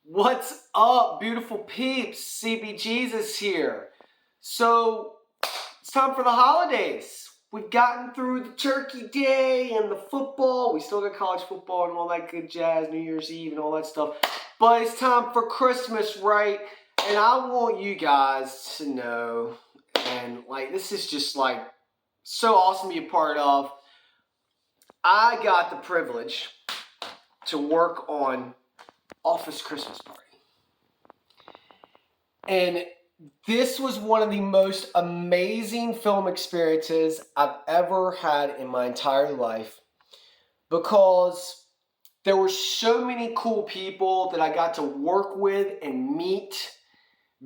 What's up, beautiful peeps? CB Jesus here. So, it's time for the holidays. We've gotten through the Turkey Day and the football. We still got college football and all that good jazz, New Year's Eve and all that stuff. But it's time for Christmas, right? And I want you guys to know, and this is just so awesome to be a part of. I got the privilege to work on Office Christmas Party. And this was one of the most amazing film experiences I've ever had in my entire life, because there were so many cool people that I got to work with and meet,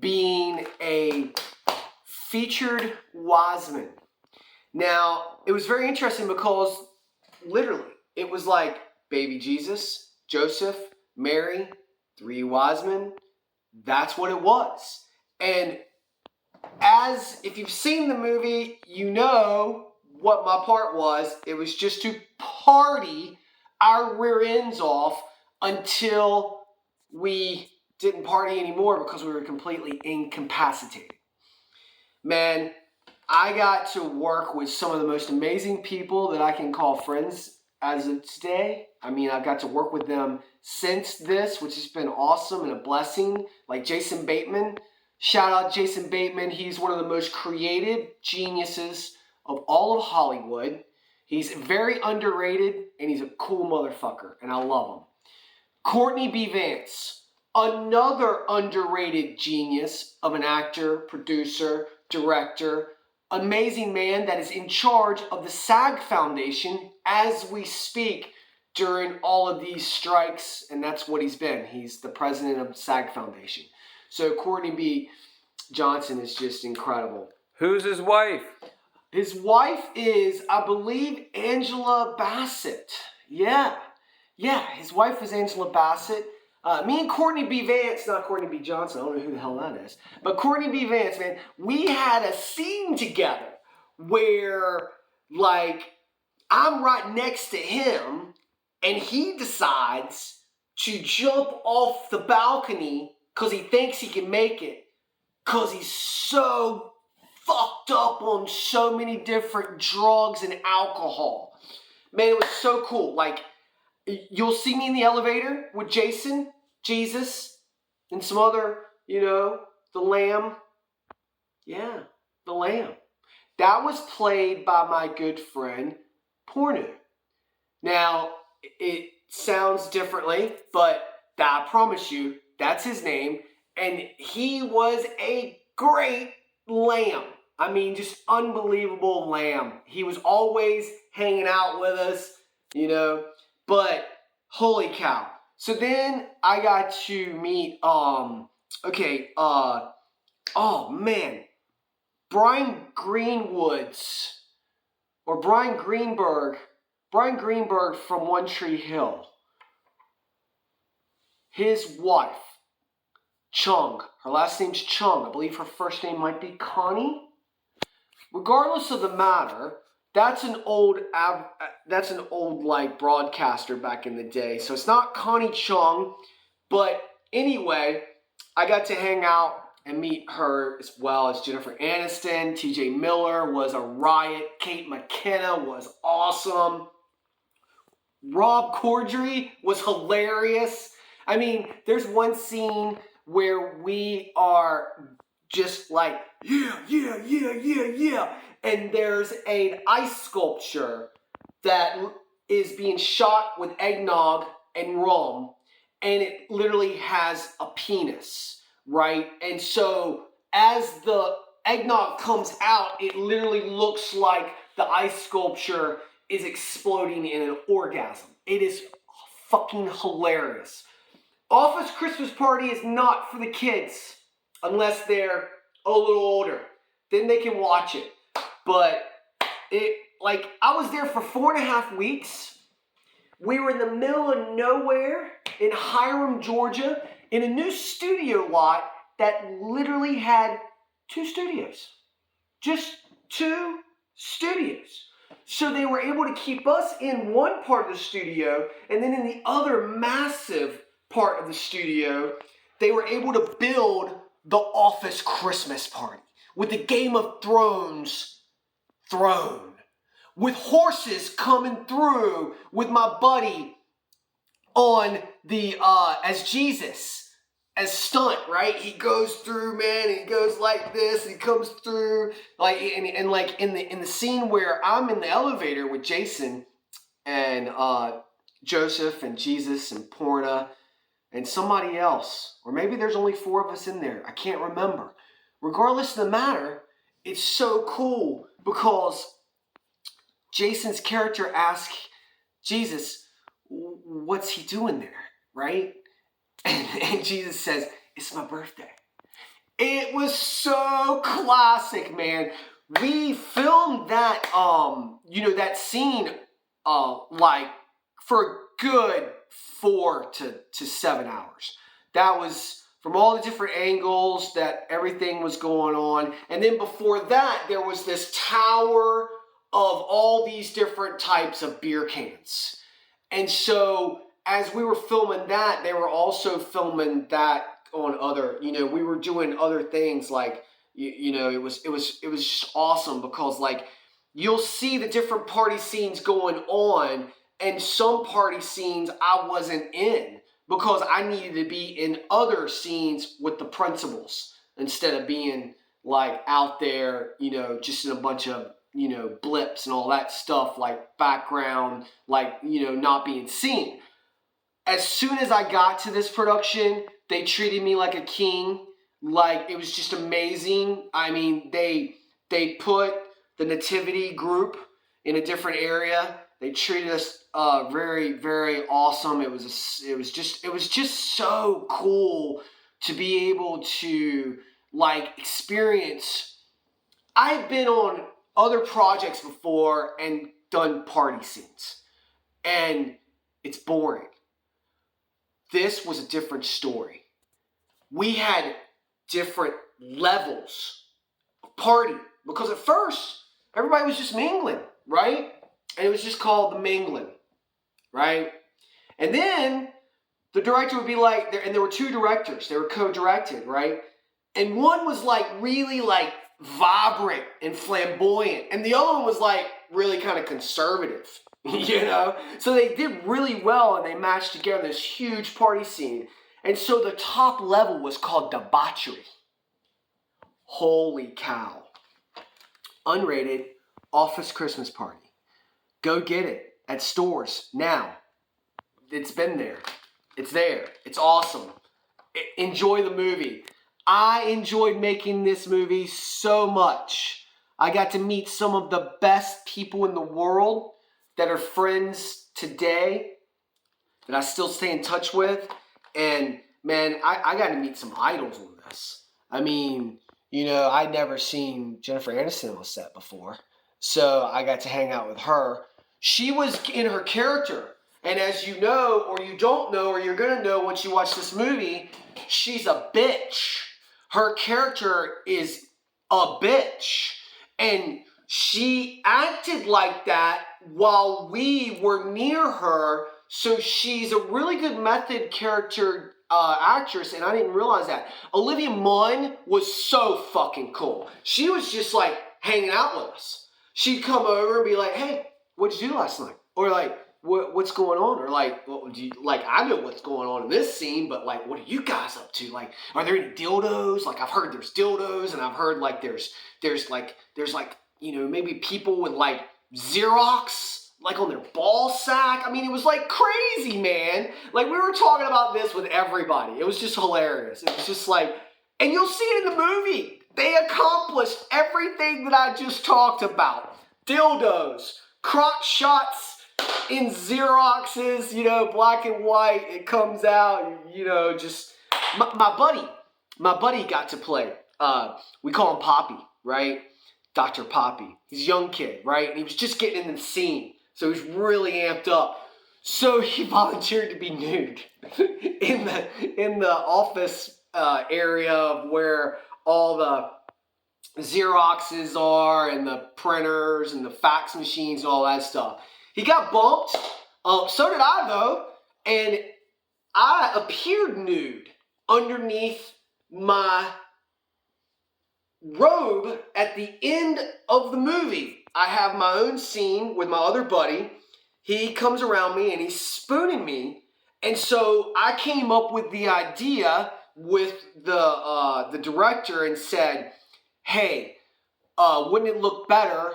being a featured Wiseman. Now, it was very interesting because literally it was like baby Jesus, Joseph, Mary, three wise men. That's what it was. And if you've seen the movie, you know what my part was. It was just to party our rear ends off until we didn't party anymore because we were completely incapacitated. Man, I got to work with some of the most amazing people that I can call friends as of today. I mean, I've got to work with them since this, which has been awesome and a blessing. Like Jason Bateman. Shout out Jason Bateman. He's one of the most creative geniuses of all of Hollywood. He's very underrated and he's a cool motherfucker, and I love him. Courtney B. Vance, another underrated genius of an actor, producer, director, amazing man that is in charge of the SAG Foundation as we speak during all of these strikes, and that's what he's been. He's the president of the SAG Foundation. So Courtney B. Johnson is just incredible. Who's his wife? His wife is, I believe, Angela Bassett. Yeah, his wife is Angela Bassett. Me and Courtney B. Vance, not Courtney B. Johnson, I don't know who the hell that is, but Courtney B. Vance, man, we had a scene together where, I'm right next to him, and he decides to jump off the balcony because he thinks he can make it, because he's so fucked up on so many different drugs and alcohol. Man, it was so cool. You'll see me in the elevator with Jason, Jesus, and some other, the Lamb. Yeah, the Lamb. That was played by my good friend, Pornu. Now, it sounds differently, but I promise you, that's his name. And he was a great lamb. I mean, just unbelievable lamb. He was always hanging out with us, But holy cow. So then I got to meet, Brian Greenberg from One Tree Hill. His wife, Chung. Her last name's Chung. I believe her first name might be Connie. Regardless of the matter, that's an old broadcaster back in the day. So it's not Connie Chung, but anyway, I got to hang out and meet her as well as Jennifer Aniston. TJ Miller was a riot. Kate McKinnon was awesome. Rob Corddry was hilarious. I mean, there's one scene where we are just yeah. And there's an ice sculpture that is being shot with eggnog and rum, and it literally has a penis, right? And so as the eggnog comes out, it literally looks like the ice sculpture is exploding in an orgasm. It is fucking hilarious. Office Christmas Party is not for the kids unless they're a little older. Then they can watch it. But I was there for 4.5 weeks. We were in the middle of nowhere in Hiram, Georgia, in a new studio lot that literally had 2 studios. Just 2 studios. So they were able to keep us in one part of the studio, and then in the other massive part of the studio, they were able to build the Office Christmas party with the Game of Thrones throne, with horses coming through, with my buddy on the as Jesus, as stunt, right? He goes through, man, he goes like this, he comes through, like, and like in the scene where I'm in the elevator with Jason and Joseph and Jesus and Porna and somebody else, or maybe there's only 4 of us in there, I can't remember. Regardless of the matter, it's so cool because Jason's character asks Jesus, what's he doing there, right? And Jesus says, it's my birthday. It was so classic, man. We filmed that, that scene, like for a good 4 to 7 hours. That was from all the different angles that everything was going on. And then before that, there was this tower of all these different types of beer cans. And so as we were filming that, they were also filming that on other, we were doing other things like, it was just awesome because like you'll see the different party scenes going on, and some party scenes I wasn't in because I needed to be in other scenes with the principals instead of being like out there, just in a bunch of, blips and all that stuff, like background, like, not being seen. As soon as I got to this production, they treated me like a king. Like, it was just amazing. I mean, they put the nativity group in a different area. They treated us very, very awesome. It was just so cool to be able to like experience. I've been on other projects before and done party scenes, and it's boring. This was a different story. We had different levels of party because at first everybody was just mingling, right? And it was just called the mingling, right? And then the director would be like, and there were 2 directors, they were co-directed, right? And one was like really like vibrant and flamboyant, and the other one was like really kind of conservative, So they did really well, and they matched together this huge party scene. And so the top level was called debauchery. Holy cow. Unrated Office Christmas Party. Go get it at stores now. It's been there. It's there. It's awesome. Enjoy the movie. I enjoyed making this movie so much. I got to meet some of the best people in the world that are friends today that I still stay in touch with. And man, I got to meet some idols on this. I mean, I'd never seen Jennifer Aniston on set before. So I got to hang out with her. She was in her character. And as you know, or you don't know, or you're going to know once you watch this movie, she's a bitch. Her character is a bitch. And she acted like that while we were near her. So she's a really good method character actress, and I didn't realize that. Olivia Munn was so fucking cool. She was just like hanging out with us. She'd come over and be like, hey, what'd you do last night? Or like, what's going on? Or like, what would you like? I know what's going on in this scene, but like, what are you guys up to? Like, are there any dildos? Like, I've heard there's dildos, and I've heard like there's like maybe people with like Xerox like on their ball sack. I mean, it was like crazy, man. Like we were talking about this with everybody. It was just hilarious. It was just like, and you'll see it in the movie. They accomplished everything that I just talked about. Dildos, crotch shots in Xeroxes, black and white. It comes out, just my buddy got to play. We call him Poppy, right? Dr. Poppy. He's a young kid, right? And he was just getting in the scene. So he's really amped up. So he volunteered to be nude in the office area of where all the Xeroxes are and the printers and the fax machines and all that stuff. He got bumped. So did I, though. And I appeared nude underneath my robe at the end of the movie. I have my own scene with my other buddy. He comes around me and he's spooning me. And so I came up with the idea with the director and said, hey, wouldn't it look better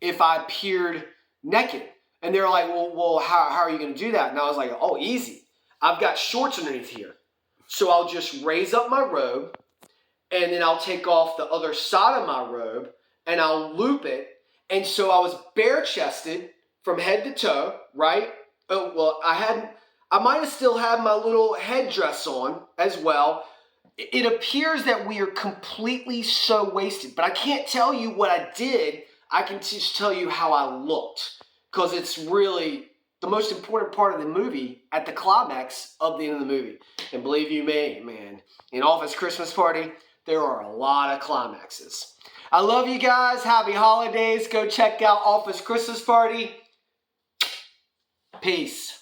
if I appeared naked? And they're like, well, how are you going to do that? And I was like, oh, easy. I've got shorts underneath here. So I'll just raise up my robe, and then I'll take off the other side of my robe, and I'll loop it. And so I was bare-chested from head to toe, right? Oh, well, I might have still had my little headdress on as well. It appears that we are completely so wasted, but I can't tell you what I did. I can just tell you how I looked, because it's really the most important part of the movie at the climax of the end of the movie. And believe you me, man, in Office Christmas Party, there are a lot of climaxes. I love you guys. Happy holidays. Go check out Office Christmas Party. Peace.